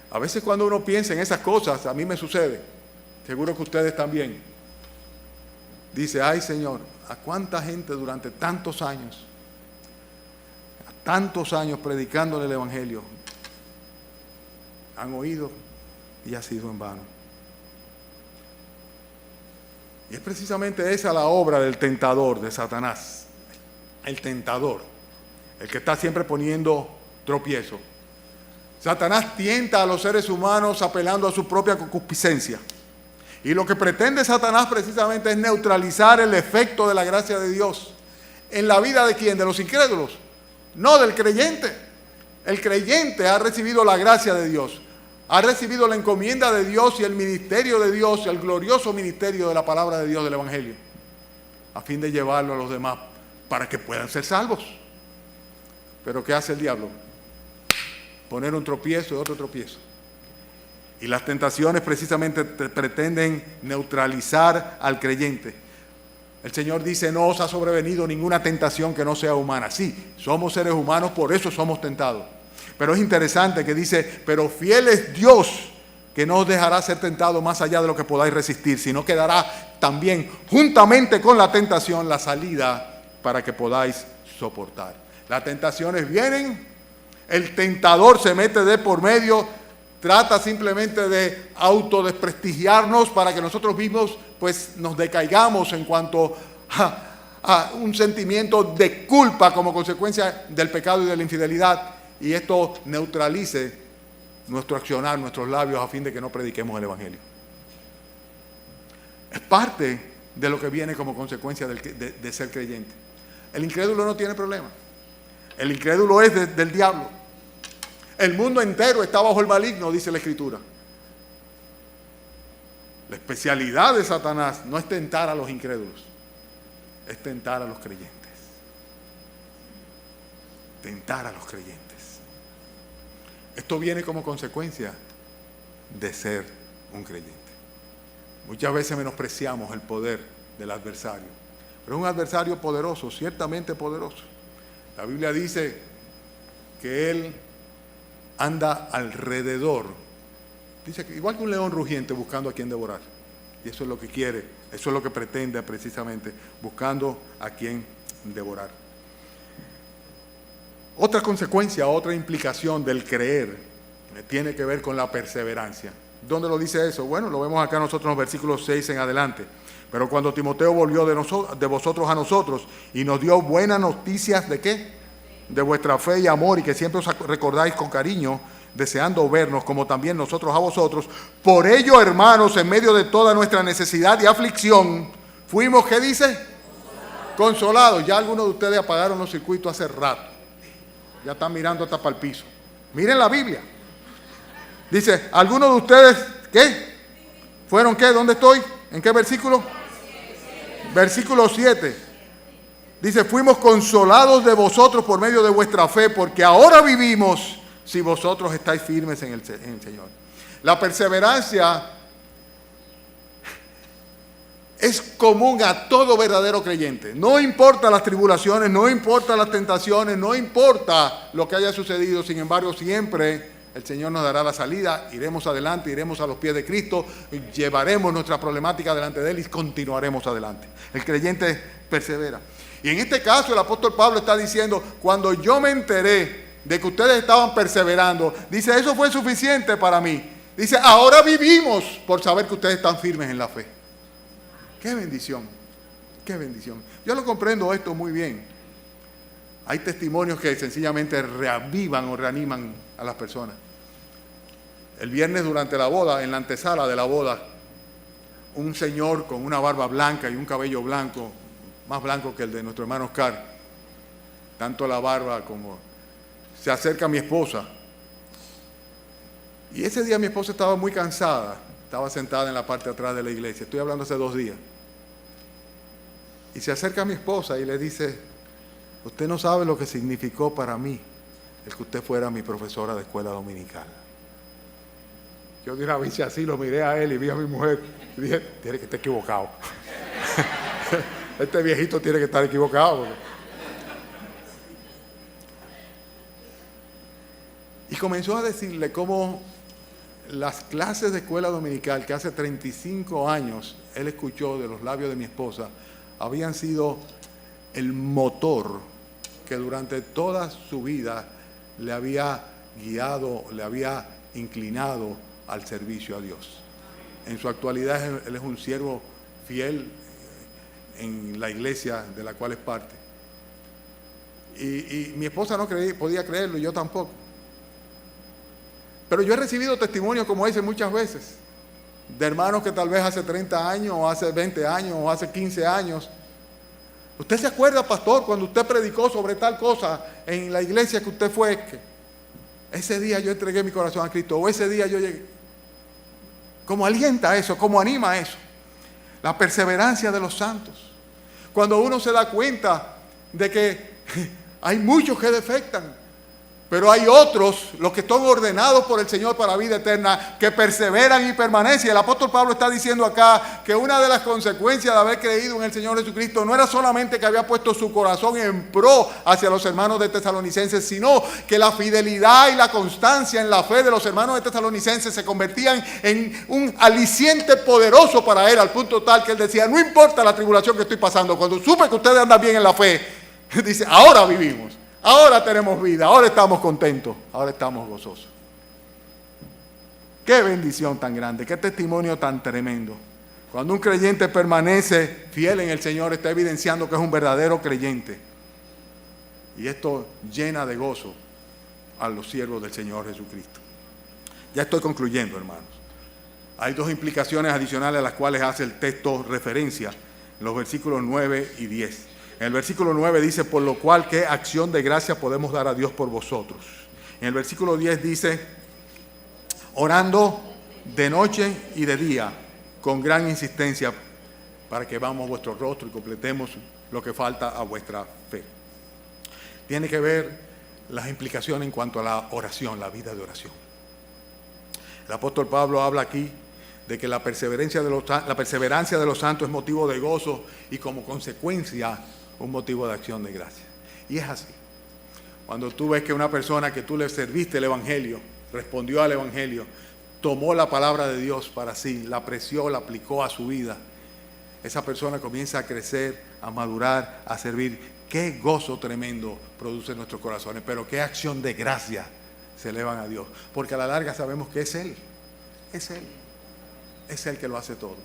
A veces cuando uno piensa en esas cosas, a mí me sucede, seguro que ustedes también, dice, ay Señor, ¿a cuánta gente durante tantos años predicándole el Evangelio han oído y ha sido en vano? Y es precisamente esa la obra del tentador, de Satanás. El tentador, el que está siempre poniendo tropiezo. Satanás tienta a los seres humanos apelando a su propia concupiscencia. Y lo que pretende Satanás precisamente es neutralizar el efecto de la gracia de Dios. ¿En la vida de quién? De los incrédulos. No, del creyente. El creyente ha recibido la gracia de Dios. Ha recibido la encomienda de Dios y el ministerio de Dios, el glorioso ministerio de la palabra de Dios, del Evangelio, a fin de llevarlo a los demás para que puedan ser salvos. Pero ¿qué hace el diablo? Poner un tropiezo y otro tropiezo. Y las tentaciones precisamente pretenden neutralizar al creyente. El Señor dice, no os ha sobrevenido ninguna tentación que no sea humana. Sí, somos seres humanos, por eso somos tentados. Pero es interesante que dice, pero fiel es Dios, que no os dejará ser tentado más allá de lo que podáis resistir, sino que dará también, juntamente con la tentación, la salida para que podáis soportar. Las tentaciones vienen, el tentador se mete de por medio, trata simplemente de autodesprestigiarnos para que nosotros mismos pues nos decaigamos en cuanto a un sentimiento de culpa como consecuencia del pecado y de la infidelidad, y esto neutralice nuestro accionar, nuestros labios, a fin de que no prediquemos el Evangelio. Es parte de lo que viene como consecuencia de ser creyente. El incrédulo no tiene problema. El incrédulo es del diablo. El mundo entero está bajo el maligno, dice la Escritura. La especialidad de Satanás no es tentar a los incrédulos, es tentar a los creyentes. Tentar a los creyentes. Esto viene como consecuencia de ser un creyente. Muchas veces menospreciamos el poder del adversario, pero es un adversario poderoso, ciertamente poderoso. La Biblia dice que él anda alrededor. Dice que igual que un león rugiente buscando a quien devorar. Y eso es lo que quiere, eso es lo que pretende precisamente, buscando a quien devorar. Otra consecuencia, otra implicación del creer tiene que ver con la perseverancia. ¿Dónde lo dice eso? Bueno, lo vemos acá nosotros en los versículos 6 en adelante. Pero cuando Timoteo volvió de vosotros a nosotros y nos dio buenas noticias ¿de qué? De vuestra fe y amor, y que siempre os recordáis con cariño, deseando vernos como también nosotros a vosotros. Por ello, hermanos, en medio de toda nuestra necesidad y aflicción, fuimos, ¿qué dice? Consolados. Ya algunos de ustedes apagaron los circuitos hace rato. Ya están mirando hasta para el piso. Miren la Biblia. Dice, algunos de ustedes, ¿qué? ¿Fueron qué? ¿Dónde estoy? ¿En qué versículo? Versículo 7. Dice, fuimos consolados de vosotros por medio de vuestra fe, porque ahora vivimos si vosotros estáis firmes en el Señor. La perseverancia es común a todo verdadero creyente. No importa las tribulaciones, no importa las tentaciones, no importa lo que haya sucedido. Sin embargo, siempre el Señor nos dará la salida, iremos adelante, iremos a los pies de Cristo, llevaremos nuestra problemática delante de Él y continuaremos adelante. El creyente persevera. Y en este caso el apóstol Pablo está diciendo, cuando yo me enteré de que ustedes estaban perseverando, dice, eso fue suficiente para mí. Dice, ahora vivimos por saber que ustedes están firmes en la fe. ¡Qué bendición! ¡Qué bendición! Yo lo comprendo esto muy bien. Hay testimonios que sencillamente reavivan o reaniman a las personas. El viernes durante la boda, en la antesala de la boda, un señor con una barba blanca y un cabello blanco, más blanco que el de nuestro hermano Oscar, tanto la barba como... se acerca a mi esposa. Y ese día mi esposa estaba muy cansada, estaba sentada en la parte de atrás de la iglesia, estoy hablando hace 2 días. Y se acerca a mi esposa y le dice, usted no sabe lo que significó para mí el que usted fuera mi profesora de escuela dominical. Yo de una vez así lo miré a él y vi a mi mujer y dije, tiene que estar equivocado. Este viejito tiene que estar equivocado. Y comenzó a decirle cómo las clases de escuela dominical que hace 35 años él escuchó de los labios de mi esposa habían sido el motor que durante toda su vida le había guiado, le había inclinado al servicio a Dios. En su actualidad él es un siervo fiel en la iglesia de la cual es parte. Y mi esposa no podía creerlo y yo tampoco. Pero yo he recibido testimonios como ese muchas veces, de hermanos que tal vez hace 30 años, o hace 20 años, o hace 15 años. ¿Usted se acuerda, pastor, cuando usted predicó sobre tal cosa en la iglesia que usted fue? Que ese día yo entregué mi corazón a Cristo, o ese día yo llegué. ¿Cómo alienta eso? ¿Cómo anima eso? La perseverancia de los santos. Cuando uno se da cuenta de que hay muchos que defectan, pero hay otros, los que son ordenados por el Señor para la vida eterna, que perseveran y permanecen. El apóstol Pablo está diciendo acá que una de las consecuencias de haber creído en el Señor Jesucristo no era solamente que había puesto su corazón en pro hacia los hermanos de Tesalonicenses, sino que la fidelidad y la constancia en la fe de los hermanos de Tesalonicenses se convertían en un aliciente poderoso para él, al punto tal que él decía, no importa la tribulación que estoy pasando, cuando supe que ustedes andan bien en la fe, dice, ahora vivimos. Ahora tenemos vida, ahora estamos contentos, ahora estamos gozosos. Qué bendición tan grande, qué testimonio tan tremendo. Cuando un creyente permanece fiel en el Señor, está evidenciando que es un verdadero creyente. Y esto llena de gozo a los siervos del Señor Jesucristo. Ya estoy concluyendo, hermanos. Hay 2 implicaciones adicionales a las cuales hace el texto referencia, en los versículos 9 y 10. En el versículo 9 dice, por lo cual, ¿qué acción de gracia podemos dar a Dios por vosotros? En el versículo 10 dice, orando de noche y de día, con gran insistencia, para que vamos a vuestro rostro y completemos lo que falta a vuestra fe. Tiene que ver las implicaciones en cuanto a la oración, la vida de oración. El apóstol Pablo habla aquí de que la perseverancia de los santos es motivo de gozo y como consecuencia un motivo de acción de gracia. Y es así. Cuando tú ves que una persona que tú le serviste el Evangelio, respondió al Evangelio, tomó la palabra de Dios para sí, la apreció, la aplicó a su vida, esa persona comienza a crecer, a madurar, a servir. Qué gozo tremendo produce en nuestros corazones, pero qué acción de gracia se elevan a Dios, porque a la larga sabemos que es Él que lo hace todo.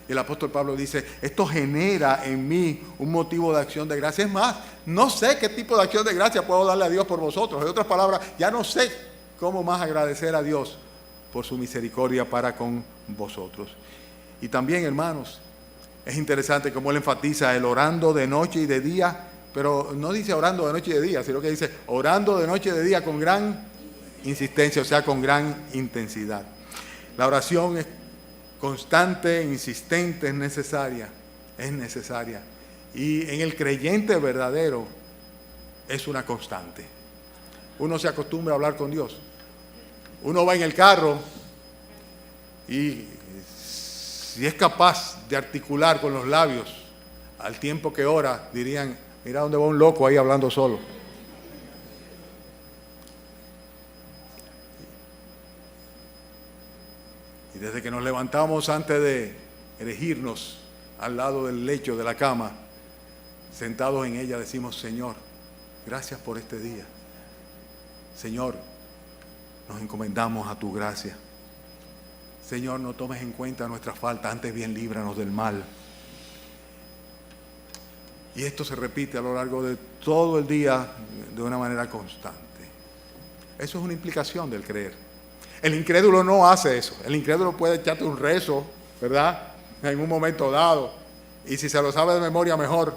Y el apóstol Pablo dice, esto genera en mí un motivo de acción de gracia. Es más, no sé qué tipo de acción de gracia puedo darle a Dios por vosotros. En otras palabras, ya no sé cómo más agradecer a Dios por su misericordia para con vosotros. Y también, hermanos, es interesante cómo él enfatiza el orando de noche y de día, pero no dice orando de noche y de día, sino que dice orando de noche y de día con gran insistencia, o sea, con gran intensidad. La oración es constante, insistente, es necesaria. Y en el creyente verdadero es una constante. Uno se acostumbra a hablar con Dios. Uno va en el carro y si es capaz de articular con los labios al tiempo que ora, dirían, mira dónde va un loco ahí hablando solo. Y desde que nos levantamos antes de erigirnos al lado del lecho de la cama, sentados en ella decimos, Señor, gracias por este día. Señor, nos encomendamos a tu gracia. Señor, no tomes en cuenta nuestra falta, antes bien líbranos del mal. Y esto se repite a lo largo de todo el día de una manera constante. Eso es una implicación del creer. El incrédulo no hace eso. El incrédulo puede echarte un rezo, ¿verdad? En un momento dado. Y si se lo sabe de memoria, mejor,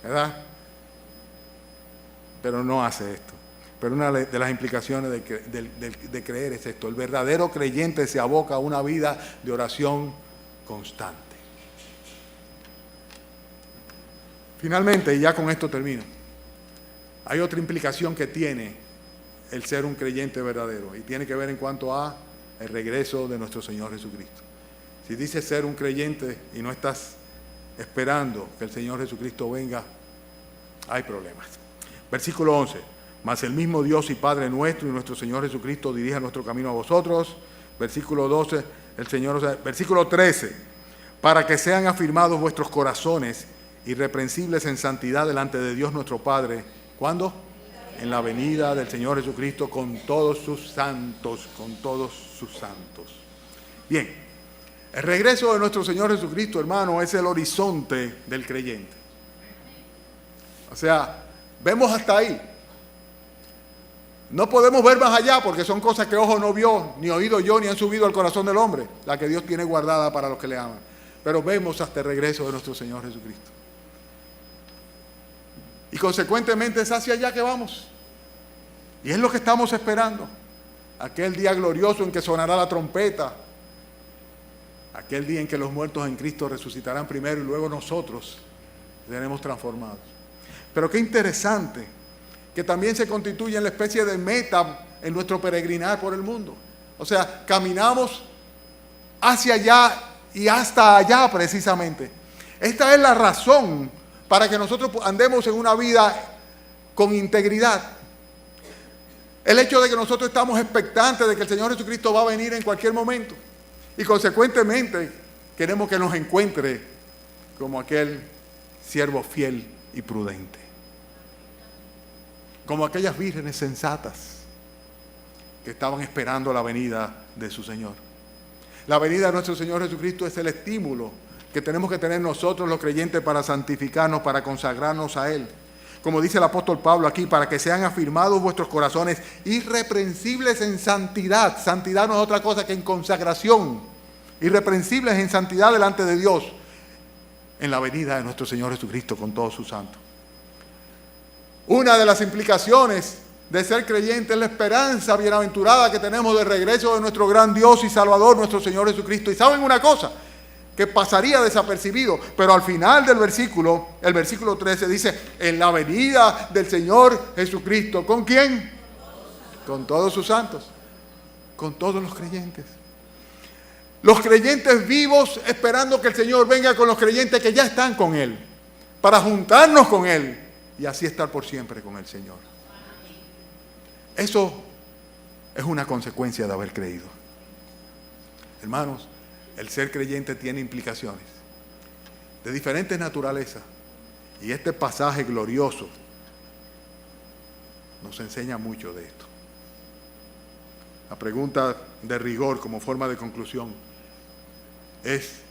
¿verdad? Pero no hace esto. Pero una de las implicaciones de creer es esto. El verdadero creyente se aboca a una vida de oración constante. Finalmente, y ya con esto termino, hay otra implicación que tiene el ser un creyente verdadero, y tiene que ver en cuanto a el regreso de nuestro Señor Jesucristo. Si dices ser un creyente y no estás esperando que el Señor Jesucristo venga, hay problemas. Versículo 11. Mas el mismo Dios y Padre nuestro y nuestro Señor Jesucristo dirija nuestro camino a vosotros. Versículo 12, versículo 13. Para que sean afirmados vuestros corazones irreprensibles en santidad delante de Dios nuestro Padre. ¿Cuándo? En la venida del Señor Jesucristo con todos sus santos, Bien, el regreso de nuestro Señor Jesucristo, hermano, es el horizonte del creyente. O sea, vemos hasta ahí. No podemos ver más allá porque son cosas que ojo no vio, ni oído yo, ni han subido al corazón del hombre, la que Dios tiene guardada para los que le aman. Pero vemos hasta el regreso de nuestro Señor Jesucristo. Y consecuentemente es hacia allá que vamos. Y es lo que estamos esperando. Aquel día glorioso en que sonará la trompeta. Aquel día en que los muertos en Cristo resucitarán primero y luego nosotros seremos transformados. Pero qué interesante que también se constituye en la especie de meta en nuestro peregrinar por el mundo. O sea, caminamos hacia allá y hasta allá precisamente. Esta es la razón para que nosotros andemos en una vida con integridad. El hecho de que nosotros estamos expectantes de que el Señor Jesucristo va a venir en cualquier momento. Y consecuentemente queremos que nos encuentre como aquel siervo fiel y prudente. Como aquellas vírgenes sensatas que estaban esperando la venida de su Señor. La venida de nuestro Señor Jesucristo es el estímulo que tenemos que tener nosotros los creyentes para santificarnos, para consagrarnos a Él. Como dice el apóstol Pablo aquí, para que sean afirmados vuestros corazones irreprensibles en santidad. Santidad no es otra cosa que en consagración. Irreprensibles en santidad delante de Dios en la venida de nuestro Señor Jesucristo con todos sus santos. Una de las implicaciones de ser creyente es la esperanza bienaventurada que tenemos del regreso de nuestro gran Dios y Salvador, nuestro Señor Jesucristo. Y ¿saben una cosa? Que pasaría desapercibido, pero al final del versículo, el versículo 13 dice, en la venida del Señor Jesucristo, ¿con quién? Con todos sus santos, con todos los creyentes. Los creyentes vivos esperando que el Señor venga con los creyentes que ya están con Él, para juntarnos con Él y así estar por siempre con el Señor. Eso es una consecuencia de haber creído. Hermanos, el ser creyente tiene implicaciones de diferentes naturalezas. Y este pasaje glorioso nos enseña mucho de esto. La pregunta de rigor como forma de conclusión es: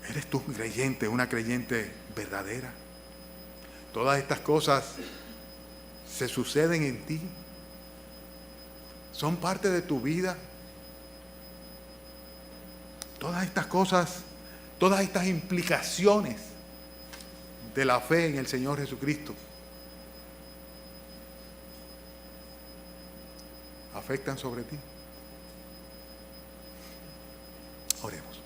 ¿eres tú un creyente, una creyente verdadera? ¿Todas estas cosas se suceden en ti? ¿Son parte de tu vida? Todas estas cosas, todas estas implicaciones de la fe en el Señor Jesucristo afectan sobre ti. Oremos.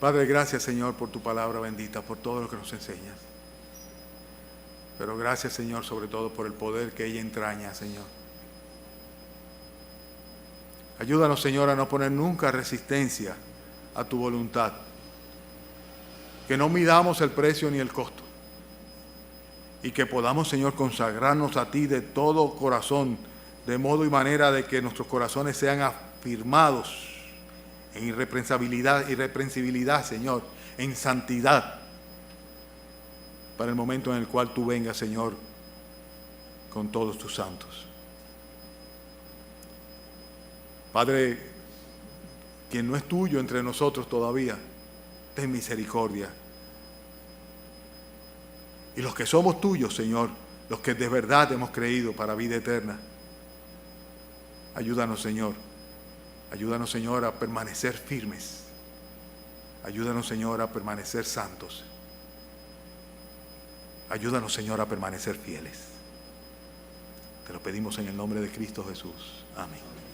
Padre, gracias, Señor, por tu palabra bendita, por todo lo que nos enseñas. Pero gracias, Señor, sobre todo por el poder que ella entraña, Señor. Ayúdanos, Señor, a no poner nunca resistencia a tu voluntad. Que no midamos el precio ni el costo. Y que podamos, Señor, consagrarnos a ti de todo corazón, de modo y manera de que nuestros corazones sean afirmados en irreprensibilidad, Señor, en santidad, para el momento en el cual tú vengas, Señor, con todos tus santos. Padre, quien no es tuyo entre nosotros todavía, ten misericordia. Y los que somos tuyos, Señor, los que de verdad hemos creído para vida eterna, ayúdanos, Señor. Ayúdanos, Señor, a permanecer firmes. Ayúdanos, Señor, a permanecer santos. Ayúdanos, Señor, a permanecer fieles. Te lo pedimos en el nombre de Cristo Jesús. Amén.